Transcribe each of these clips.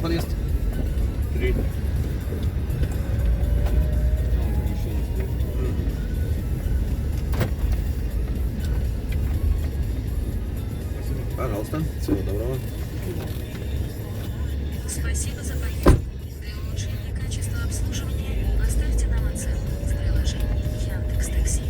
Номер подъезд? 3. Пожалуйста. Всего доброго. Спасибо за поездку. Для улучшения качества обслуживания поставьте нам оценку в приложении Яндекс.Такси.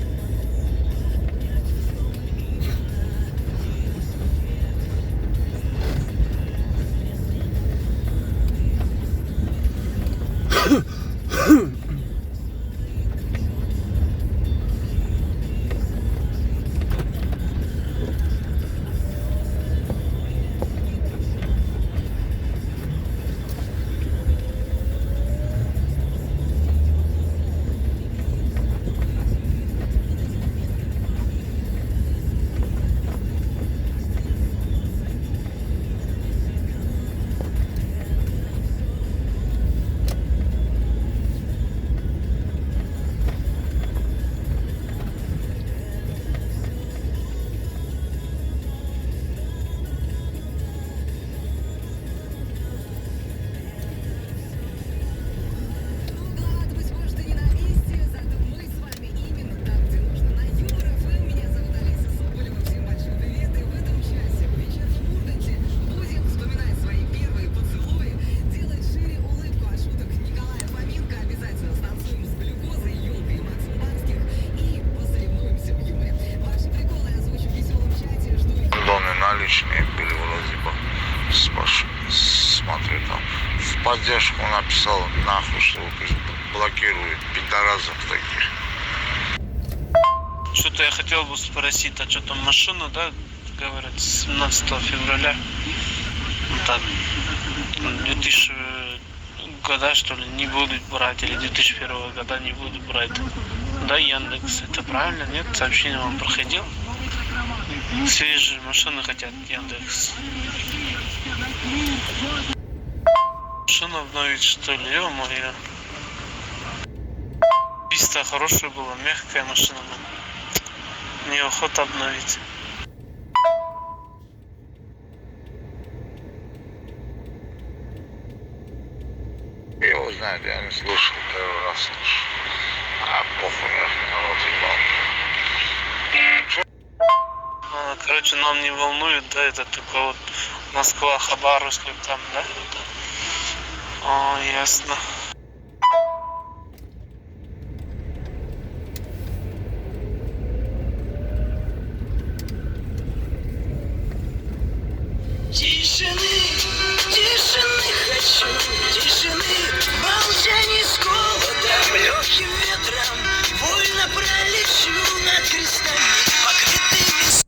Наличные были вроде бы. Смотрю там. В поддержку написал, нахуй, что блокирует пидоразов таких. Что-то я хотел бы спросить, а что там машина, да, говорят, 17 февраля, так, 2000 года, что ли, не будут брать, или 2001 года не будут брать, да, Яндекс, это правильно, нет? Сообщение вам проходил? Свежие машины хотят Яндекс. Машину обновить, что ли, ё-моё. Писта хорошая была, мягкая машина была. Неохота обновить. Я его знаю, я не слушал, первый раз слушал. А похуй, народ ебал. Короче, нам не волнует, да, это только вот Москва, Хабаровск, там, да? О, ясно. Тишины, тишины хочу, тишины, молчание с голодом, легким ветром, вольно пролечу над крестами, покрытыми.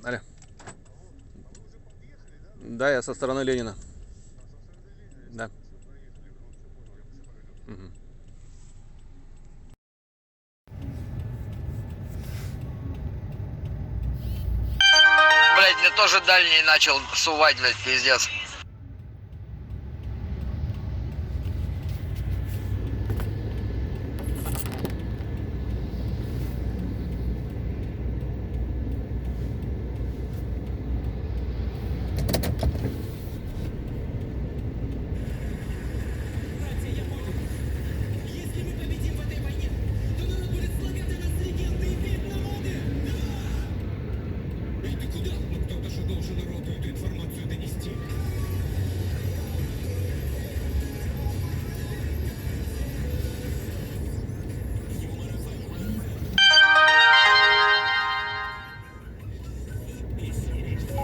Алло. Да, я со стороны Ленина. Да. Угу. Блять, мне тоже дальний начал сувать, блять, пиздец. Куда? Ну кто-то же должен народу эту информацию